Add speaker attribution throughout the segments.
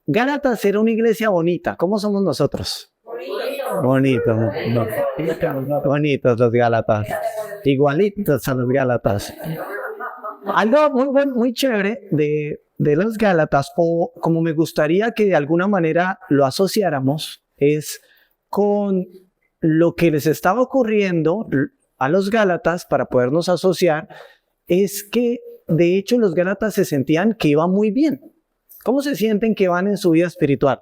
Speaker 1: Gálatas era una iglesia bonita. ¿Cómo somos nosotros? Bonitos, no. Bonitos los Gálatas. Igualitos a los Gálatas. Algo muy chévere de los Gálatas, o como me gustaría que de alguna manera lo asociáramos, es con lo que les estaba ocurriendo a los Gálatas para podernos asociar, es que de hecho los Gálatas se sentían que iban muy bien. ¿Cómo se sienten que van en su vida espiritual?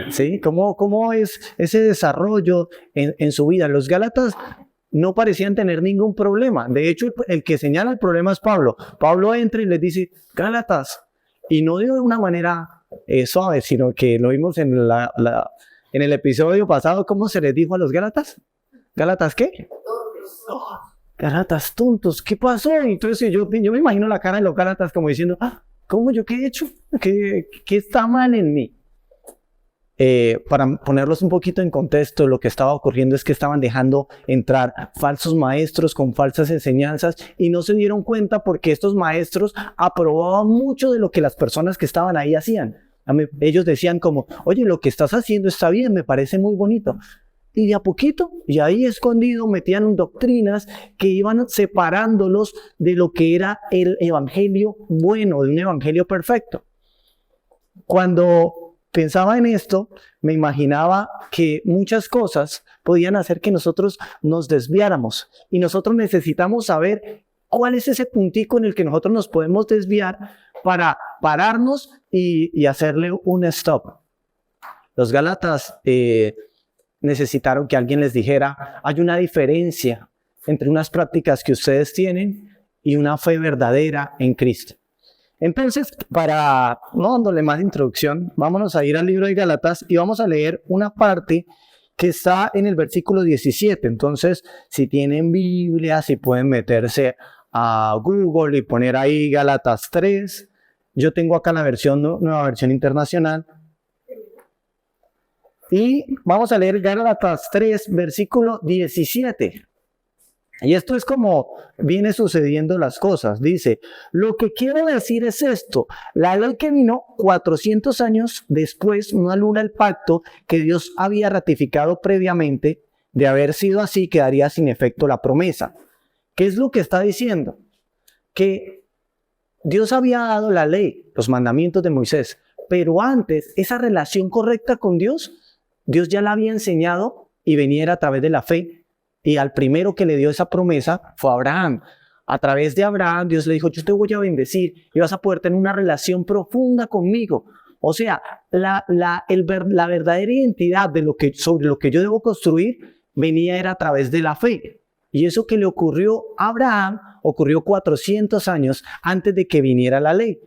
Speaker 1: ¿Sí? ¿Cómo es ese desarrollo en su vida? Los Gálatas no parecían tener ningún problema. De hecho, el que señala el problema es Pablo. Pablo entra y les dice, Gálatas, y no de una manera suave, sino que lo vimos en el episodio pasado. ¿Cómo se les dijo a los Gálatas? ¿Gálatas qué? Oh, Gálatas tontos, ¿qué pasó? Entonces yo me imagino la cara de los Gálatas como diciendo, ¿cómo yo qué he hecho? ¿Qué está mal en mí? Para ponerlos un poquito en contexto, lo que estaba ocurriendo es que estaban dejando entrar falsos maestros con falsas enseñanzas y no se dieron cuenta porque estos maestros aprobaban mucho de lo que las personas que estaban ahí hacían. Ellos decían como, oye, lo que estás haciendo está bien, me parece muy bonito. Y de a poquito, y ahí escondido, metían doctrinas que iban separándolos de lo que era el evangelio bueno, de un evangelio perfecto. Cuando pensaba en esto, me imaginaba que muchas cosas podían hacer que nosotros nos desviáramos. Y nosotros necesitamos saber cuál es ese puntico en el que nosotros nos podemos desviar para pararnos y hacerle un stop. Los Gálatas necesitaron que alguien les dijera, hay una diferencia entre unas prácticas que ustedes tienen y una fe verdadera en Cristo. Entonces, para no dándole más introducción, vámonos a ir al libro de Gálatas y vamos a leer una parte que está en el versículo 17. Entonces, si tienen Biblia, si pueden meterse a Google y poner ahí Gálatas 3. Yo tengo acá la nueva versión internacional. Y vamos a leer Gálatas 3, versículo 17. Y esto es como viene sucediendo las cosas. Dice, lo que quiero decir es esto. La ley que vino 400 años después no anula el pacto que Dios había ratificado previamente. De haber sido así, quedaría sin efecto la promesa. ¿Qué es lo que está diciendo? Que Dios había dado la ley, los mandamientos de Moisés. Pero antes, esa relación correcta con Dios ya la había enseñado y venía a través de la fe. Y al primero que le dio esa promesa fue Abraham. A través de Abraham, Dios le dijo, yo te voy a bendecir y vas a poder tener una relación profunda conmigo. O sea, la verdadera identidad sobre lo que yo debo construir era a través de la fe. Y eso que le ocurrió a Abraham ocurrió 400 años antes de que viniera la ley.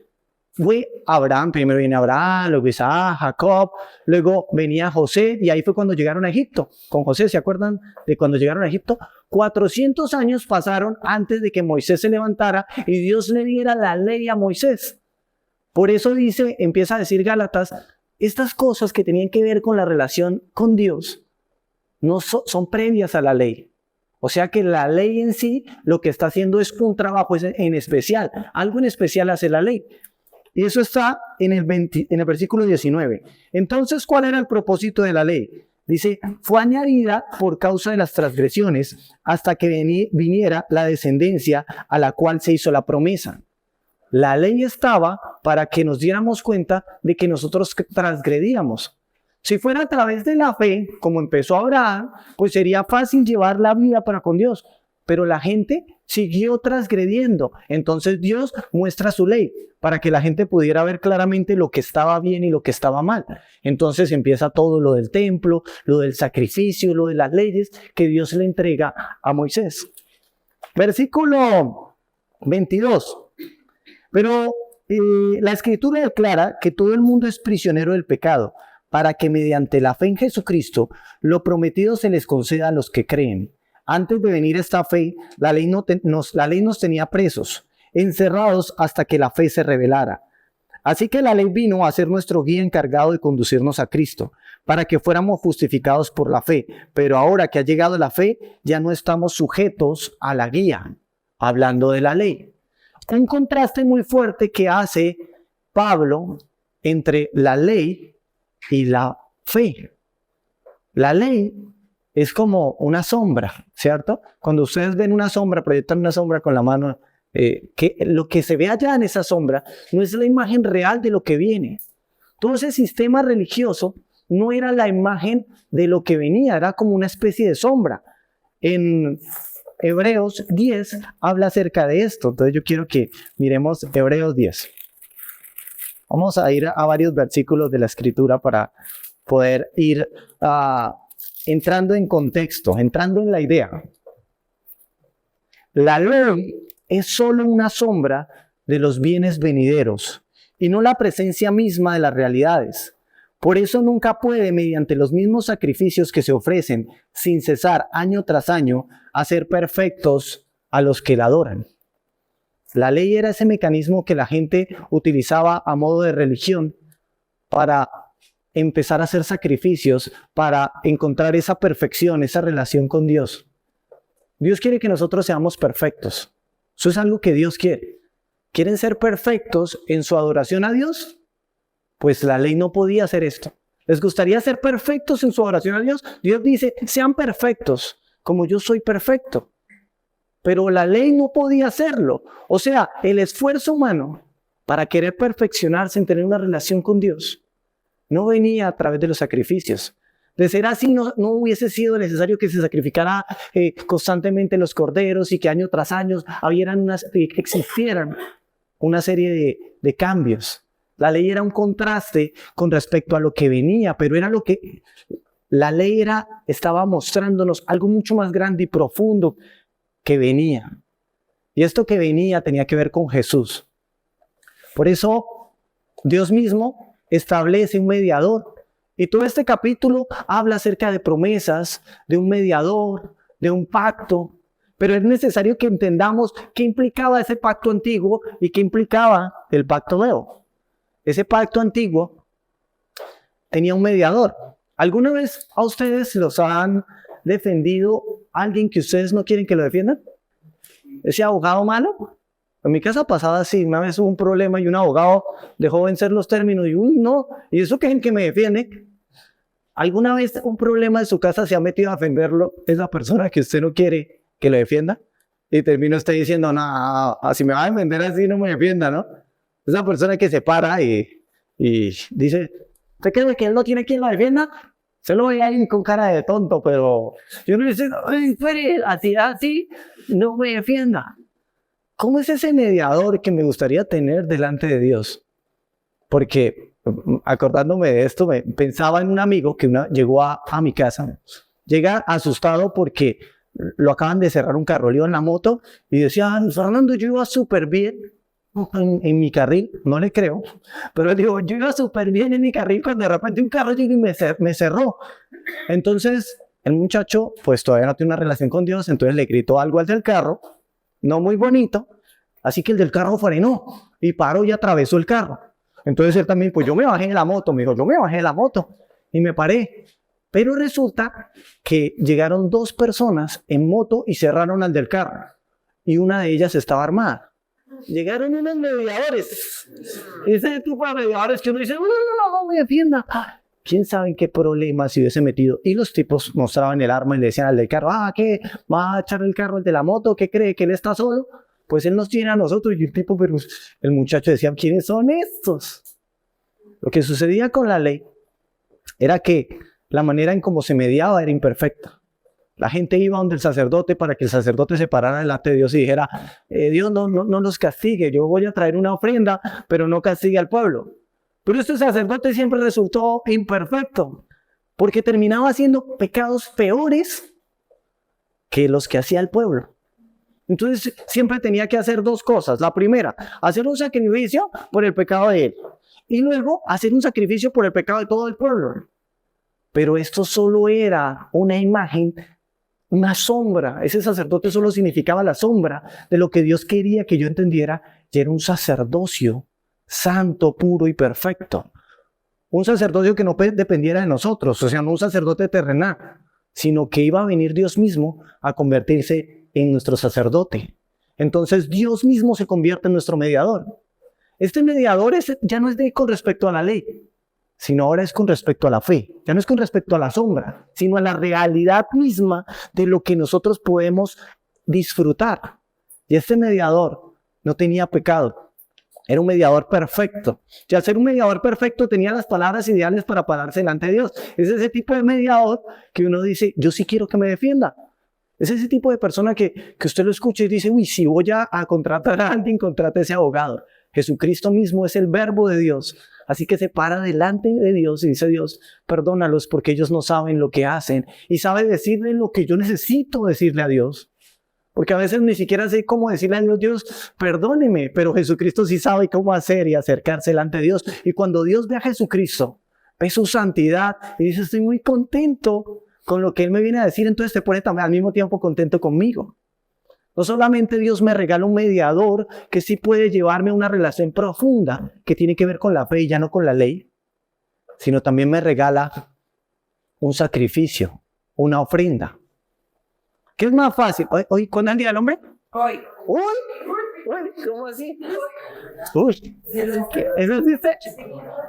Speaker 1: Fue Abraham, primero viene Abraham, luego Isaac, Jacob, luego venía José y ahí fue cuando llegaron a Egipto. Con José, ¿se acuerdan de cuando llegaron a Egipto? 400 años pasaron antes de que Moisés se levantara y Dios le diera la ley a Moisés. Por eso empieza a decir Gálatas, estas cosas que tenían que ver con la relación con Dios no son previas a la ley. O sea que la ley en sí lo que está haciendo es un trabajo en especial, algo en especial hace la ley. Y eso está en el versículo 19. Entonces, ¿cuál era el propósito de la ley? Dice, fue añadida por causa de las transgresiones hasta que viniera la descendencia a la cual se hizo la promesa. La ley estaba para que nos diéramos cuenta de que nosotros transgredíamos. Si fuera a través de la fe, como empezó Abraham, pues sería fácil llevar la vida para con Dios. Pero la gente siguió transgrediendo. Entonces Dios muestra su ley para que la gente pudiera ver claramente lo que estaba bien y lo que estaba mal. Entonces empieza todo lo del templo, lo del sacrificio, lo de las leyes que Dios le entrega a Moisés. Versículo 22. Pero la Escritura declara que todo el mundo es prisionero del pecado, para que mediante la fe en Jesucristo lo prometido se les conceda a los que creen. Antes de venir esta fe, la ley nos tenía presos, encerrados hasta que la fe se revelara. Así que la ley vino a ser nuestro guía encargado de conducirnos a Cristo, para que fuéramos justificados por la fe. Pero ahora que ha llegado la fe, ya no estamos sujetos a la guía, hablando de la ley. Un contraste muy fuerte que hace Pablo entre la ley y la fe. La ley es como una sombra, ¿cierto? Cuando ustedes ven una sombra, proyectan una sombra con la mano, que lo que se ve allá en esa sombra no es la imagen real de lo que viene. Todo ese sistema religioso no era la imagen de lo que venía, era como una especie de sombra. En Hebreos 10 habla acerca de esto, entonces yo quiero que miremos Hebreos 10. Vamos a ir a varios versículos de la Escritura para poder ir entrando en contexto, entrando en la idea. La ley es solo una sombra de los bienes venideros y no la presencia misma de las realidades. Por eso nunca puede, mediante los mismos sacrificios que se ofrecen sin cesar año tras año, hacer perfectos a los que la adoran. La ley era ese mecanismo que la gente utilizaba a modo de religión para empezar a hacer sacrificios, para encontrar esa perfección, esa relación con Dios. Dios quiere que nosotros seamos perfectos. Eso es algo que Dios quiere. ¿Quieren ser perfectos en su adoración a Dios? Pues la ley no podía hacer esto. ¿Les gustaría ser perfectos en su adoración a Dios? Dios dice, sean perfectos como yo soy perfecto. Pero la ley no podía hacerlo. O sea, el esfuerzo humano para querer perfeccionarse en tener una relación con Dios no venía a través de los sacrificios. De ser así, no hubiese sido necesario que se sacrificara constantemente los corderos y que año tras año existieran una serie de cambios. La ley era un contraste con respecto a lo que venía, pero era lo que la ley estaba mostrándonos algo mucho más grande y profundo que venía. Y esto que venía tenía que ver con Jesús. Por eso Dios mismo establece un mediador. Y todo este capítulo habla acerca de promesas, de un mediador, de un pacto. Pero es necesario que entendamos qué implicaba ese pacto antiguo y qué implicaba el pacto nuevo. Ese pacto antiguo tenía un mediador. ¿Alguna vez a ustedes los han defendido alguien que ustedes no quieren que lo defiendan? ¿Ese abogado malo? En mi casa pasada sí, una vez hubo un problema y un abogado dejó vencer los términos y no, ¿y eso qué es el que me defiende? ¿Alguna vez un problema de su casa se ha metido a defenderlo esa persona que usted no quiere que lo defienda? Y termina usted diciendo, no, si me va a defender así no me defienda, ¿no? Esa persona que se para y dice, ¿usted cree que él no tiene quien lo defienda? Se lo ve ahí con cara de tonto, pero yo no le digo, espere, así, no me defienda. ¿Cómo es ese mediador que me gustaría tener delante de Dios? Porque acordándome de esto, pensaba en un amigo que llegó a mi casa. Llega asustado porque lo acaban de cerrar un carro, le iba en la moto y decía, Fernando, yo iba súper bien en mi carril, no le creo, pero digo, yo iba súper bien en mi carril cuando de repente un carro llegó y me cerró. Entonces el muchacho pues todavía no tiene una relación con Dios, entonces le gritó algo al del carro, no muy bonito, así que el del carro frenó y paró y atravesó el carro. Entonces él también, pues yo me bajé de la moto, me dijo, yo me bajé de la moto y me paré. Pero resulta que llegaron dos personas en moto y cerraron al del carro y una de ellas estaba armada. Llegaron unos mediadores, ese tipo de mediadores que uno dice, no me defienda. ¿Quién sabe en qué problema se hubiese metido? Y los tipos mostraban el arma y le decían al del carro, ¿qué? ¿Va a echar el carro el de la moto? ¿Qué cree? ¿Que él está solo? Pues él nos tiene a nosotros. Y el tipo, pero el muchacho decía, ¿quiénes son estos? Lo que sucedía con la ley era que la manera en cómo se mediaba era imperfecta. La gente iba donde el sacerdote para que el sacerdote se parara delante de Dios y dijera, Dios no nos castigue, yo voy a traer una ofrenda, pero no castigue al pueblo. Pero este sacerdote siempre resultó imperfecto, porque terminaba haciendo pecados peores que los que hacía el pueblo. Entonces siempre tenía que hacer dos cosas. La primera, hacer un sacrificio por el pecado de él. Y luego hacer un sacrificio por el pecado de todo el pueblo. Pero esto solo era una imagen, una sombra. Ese sacerdote solo significaba la sombra de lo que Dios quería que yo entendiera. Y era un sacerdocio santo, puro y perfecto. Un sacerdocio que no dependiera de nosotros. O sea, no un sacerdote terrenal, sino que iba a venir Dios mismo a convertirse en nuestro sacerdote. Entonces Dios mismo se convierte en nuestro mediador. Este mediador ya no es con respecto a la ley, sino ahora es con respecto a la fe. Ya no es con respecto a la sombra, sino a la realidad misma de lo que nosotros podemos disfrutar. Y este mediador no tenía pecado. Era un mediador perfecto. Y al ser un mediador perfecto tenía las palabras ideales para pararse delante de Dios. Es ese tipo de mediador que uno dice, yo sí quiero que me defienda. Es ese tipo de persona que usted lo escucha y dice, uy, si voy a contratar a alguien, contrate a ese abogado. Jesucristo mismo es el verbo de Dios. Así que se para delante de Dios y dice, Dios, perdónalos porque ellos no saben lo que hacen. Y sabe decirle lo que yo necesito decirle a Dios. Porque a veces ni siquiera sé cómo decirle a Dios, Dios, perdóneme, pero Jesucristo sí sabe cómo hacer y acercarse delante de Dios. Y cuando Dios ve a Jesucristo, ve su santidad y dice, estoy muy contento con lo que Él me viene a decir, entonces te pone también al mismo tiempo contento conmigo. No solamente Dios me regala un mediador que sí puede llevarme a una relación profunda que tiene que ver con la fe y ya no con la ley, sino también me regala un sacrificio, una ofrenda. ¿Qué es más fácil? ¿Hoy cuándo es el Día del Hombre?
Speaker 2: Hoy.
Speaker 1: ¿Uy? ¿Cómo así? Uy, ¿eso existe?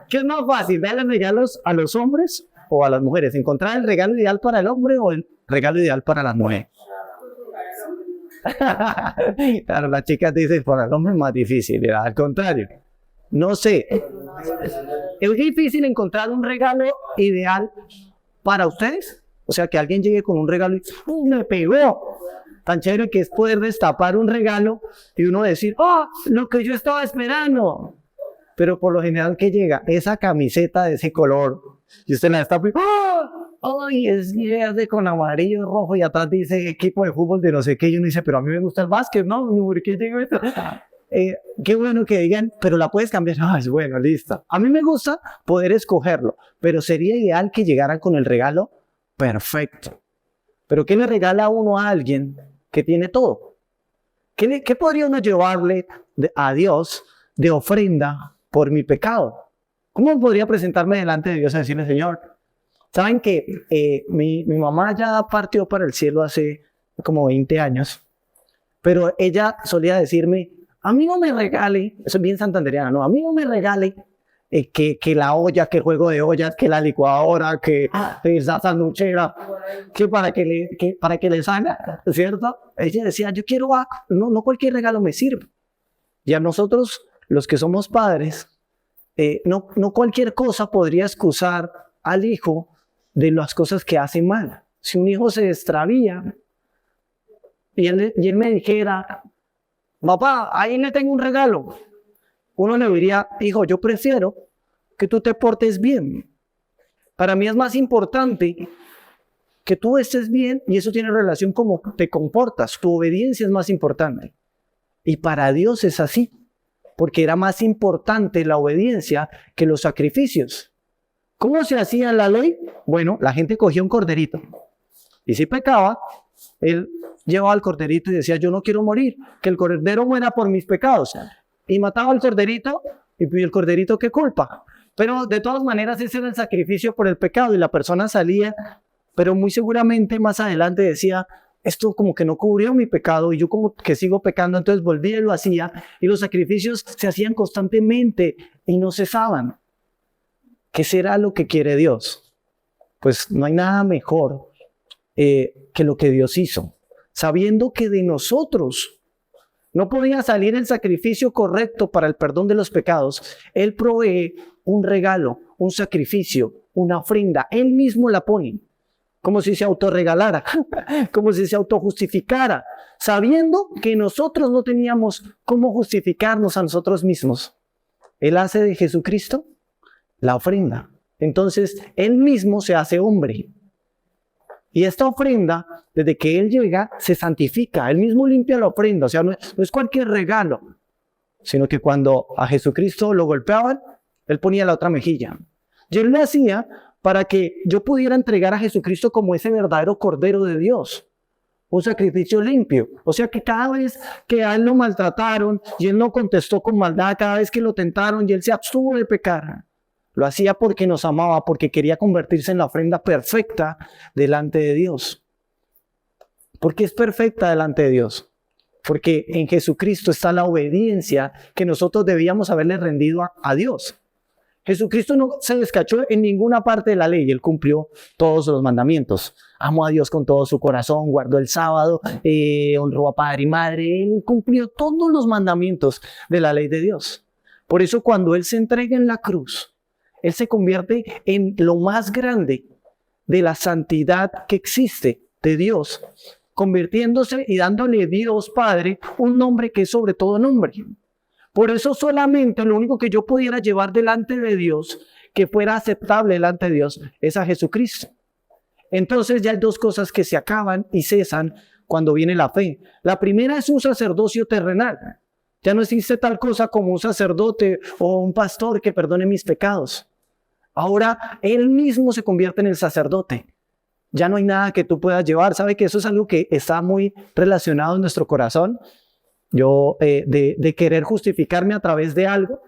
Speaker 1: ¿Qué es más fácil? ¿Darle regalos a los hombres o a las mujeres? ¿Encontrar el regalo ideal para el hombre o el regalo ideal para las mujeres? Claro, las chicas dicen, para el hombre es más difícil, al contrario. No sé. ¿Es difícil encontrar un regalo ideal para ustedes? O sea, que alguien llegue con un regalo y me pegó. Tan chévere que es poder destapar un regalo y uno decir, ¡oh, lo que yo estaba esperando! Pero por lo general, ¿qué llega? Esa camiseta de ese color. Y usted la destapa y ¡oh! ¡Ay, es verde con amarillo y rojo! Y atrás dice equipo de fútbol de no sé qué. Y uno dice, pero a mí me gusta el básquet, ¿no? ¿Por qué llegó esto? Qué bueno que digan, pero la puedes cambiar. Ah, es bueno, listo. A mí me gusta poder escogerlo, pero sería ideal que llegaran con el regalo perfecto. Pero ¿qué le regala uno a alguien que tiene todo? ¿Qué podría uno llevarle a Dios de ofrenda por mi pecado? ¿Cómo podría presentarme delante de Dios a decirle, Señor? Saben que mi mamá ya partió para el cielo hace como 20 años, pero ella solía decirme, a mí no me regale, eso es bien santandereana, no, a mí no me regale que la olla, que el juego de ollas, que la licuadora, que esa sanduchera, que para que le salga, ¿cierto? Ella decía, yo quiero, no cualquier regalo me sirve. Y a nosotros, los que somos padres, no cualquier cosa podría excusar al hijo de las cosas que hace mal. Si un hijo se extravía y él me dijera, papá, ahí le tengo un regalo, uno le diría, hijo, yo prefiero que tú te portes bien. Para mí es más importante que tú estés bien y eso tiene relación con cómo te comportas. Tu obediencia es más importante. Y para Dios es así, porque era más importante la obediencia que los sacrificios. ¿Cómo se hacía la ley? Bueno, la gente cogía un corderito y si pecaba, él llevaba al corderito y decía, yo no quiero morir, que el cordero muera por mis pecados. Y mataba al corderito, y el corderito, ¿qué culpa? Pero de todas maneras ese era el sacrificio por el pecado y la persona salía, pero muy seguramente más adelante decía, esto como que no cubrió mi pecado y yo como que sigo pecando, entonces volvía y lo hacía y los sacrificios se hacían constantemente y no cesaban. ¿Qué será lo que quiere Dios? Pues no hay nada mejor que lo que Dios hizo, sabiendo que de nosotros no podía salir el sacrificio correcto para el perdón de los pecados. Él provee un regalo, un sacrificio, una ofrenda. Él mismo la pone, como si se autorregalara, como si se autojustificara, sabiendo que nosotros no teníamos cómo justificarnos a nosotros mismos. Él hace de Jesucristo la ofrenda. Entonces, Él mismo se hace hombre. Y esta ofrenda, desde que Él llega, se santifica. Él mismo limpia la ofrenda. O sea, no es cualquier regalo, sino que cuando a Jesucristo lo golpeaban, Él ponía la otra mejilla. Y Él lo hacía para que yo pudiera entregar a Jesucristo como ese verdadero Cordero de Dios. Un sacrificio limpio. O sea que cada vez que a Él lo maltrataron y Él no contestó con maldad, cada vez que lo tentaron y Él se abstuvo de pecar, lo hacía porque nos amaba, porque quería convertirse en la ofrenda perfecta delante de Dios. ¿Por qué es perfecta delante de Dios? porque en Jesucristo está la obediencia que nosotros debíamos haberle rendido a Dios. Jesucristo no se descachó en ninguna parte de la ley, Él cumplió todos los mandamientos. Amó a Dios con todo su corazón, guardó el sábado, honró a padre y madre, Él cumplió todos los mandamientos de la ley de Dios. Por eso cuando Él se entrega en la cruz, Él se convierte en lo más grande de la santidad que existe de Dios, convirtiéndose y dándole a Dios Padre un nombre que es sobre todo nombre. Por eso solamente lo único que yo pudiera llevar delante de Dios, que fuera aceptable delante de Dios, es a Jesucristo. Entonces ya hay dos cosas que se acaban y cesan cuando viene la fe. La primera es un sacerdocio terrenal. Ya no existe tal cosa como un sacerdote o un pastor que perdone mis pecados. Ahora Él mismo se convierte en el sacerdote. Ya no hay nada que tú puedas llevar. ¿Sabe que eso es algo que está muy relacionado en nuestro corazón? Yo, de querer justificarme a través de algo.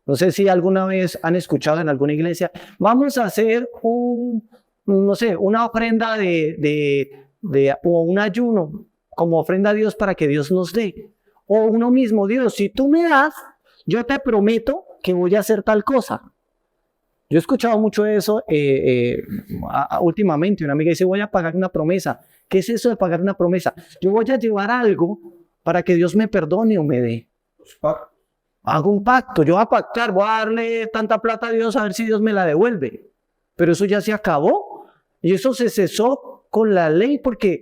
Speaker 1: No sé si alguna vez han escuchado en alguna iglesia, vamos a hacer una ofrenda o un ayuno como ofrenda a Dios para que Dios nos dé. O uno mismo, Dios, si tú me das, yo te prometo que voy a hacer tal cosa. Yo he escuchado mucho eso últimamente. Una amiga dice, voy a pagar una promesa. ¿Qué es eso de pagar una promesa? Yo voy a llevar algo para que Dios me perdone o me dé. Hago un pacto, yo voy a pactar, voy a darle tanta plata a Dios a ver si Dios me la devuelve. Pero eso ya se acabó. Y eso se cesó con la ley porque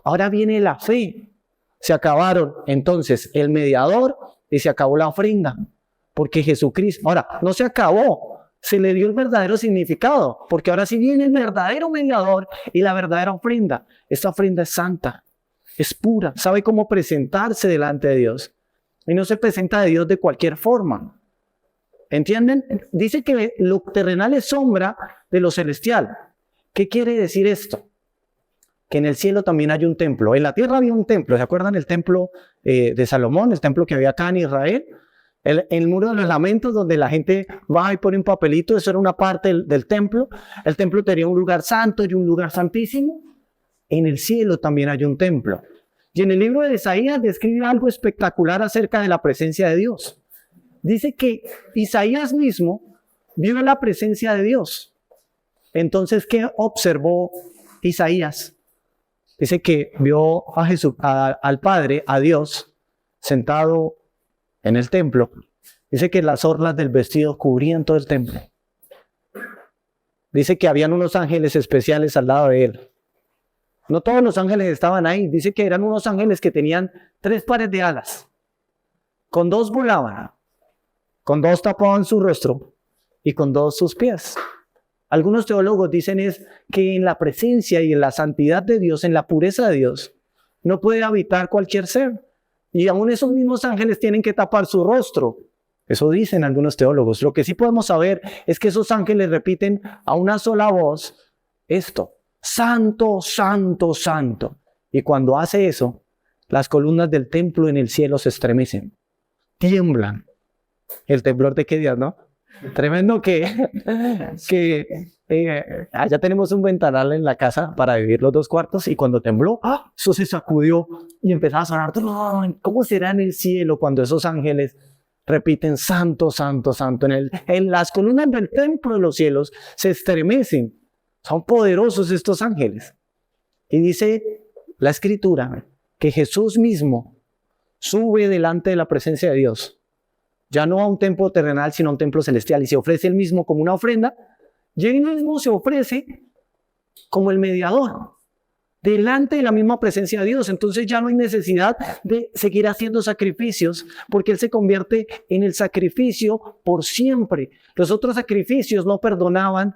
Speaker 1: ahora viene la fe. Se acabaron entonces el mediador y se acabó la ofrenda. Porque Jesucristo, ahora no se acabó, se le dio el verdadero significado. Porque ahora sí viene el verdadero mediador y la verdadera ofrenda. Esta ofrenda es santa, es pura, sabe cómo presentarse delante de Dios. Y no se presenta a Dios de cualquier forma. ¿Entienden? Dice que lo terrenal es sombra de lo celestial. ¿Qué quiere decir esto? Que en el cielo también hay un templo. En la tierra había un templo. ¿Se acuerdan el templo de Salomón? El templo que había acá en Israel. El muro de los lamentos, donde la gente va y pone un papelito. Eso era una parte del templo. El templo tenía un lugar santo y un lugar santísimo. En el cielo también hay un templo. Y en el libro de Isaías describe algo espectacular acerca de la presencia de Dios. Dice que Isaías mismo vio la presencia de Dios. Entonces, ¿qué observó Isaías? Dice que vio a Jesús, al Padre, a Dios, sentado en el templo. Dice que las orlas del vestido cubrían todo el templo. Dice que habían unos ángeles especiales al lado de él. No todos los ángeles estaban ahí. Dice que eran unos ángeles que tenían 3 pares de alas. Con 2 volaban, con 2 tapaban su rostro y con 2 sus pies. Algunos teólogos dicen es que en la presencia y en la santidad de Dios, en la pureza de Dios, no puede habitar cualquier ser. Y aún esos mismos ángeles tienen que tapar su rostro. Eso dicen algunos teólogos. Lo que sí podemos saber es que esos ángeles repiten a una sola voz esto: Santo, santo, santo. Y cuando hace eso, las columnas del templo en el cielo se estremecen, tiemblan. El temblor de qué días, ¿no? Tremendo que allá tenemos un ventanal en la casa para vivir los 2 cuartos, y cuando tembló, eso se sacudió y empezaba a sonar. ¿Cómo será en el cielo cuando esos ángeles repiten santo, santo, santo? En las columnas del templo de los cielos se estremecen. Son poderosos estos ángeles. Y dice la Escritura que Jesús mismo sube delante de la presencia de Dios. Ya no a un templo terrenal, sino a un templo celestial. Y se ofrece él mismo como una ofrenda. Y él mismo se ofrece como el mediador delante de la misma presencia de Dios. Entonces ya no hay necesidad de seguir haciendo sacrificios, porque él se convierte en el sacrificio por siempre. Los otros sacrificios no perdonaban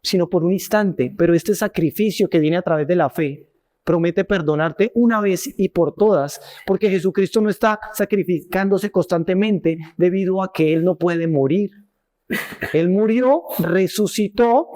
Speaker 1: sino por un instante, pero este sacrificio que viene a través de la fe promete perdonarte una vez y por todas, porque Jesucristo no está sacrificándose constantemente debido a que Él no puede morir. Él murió, resucitó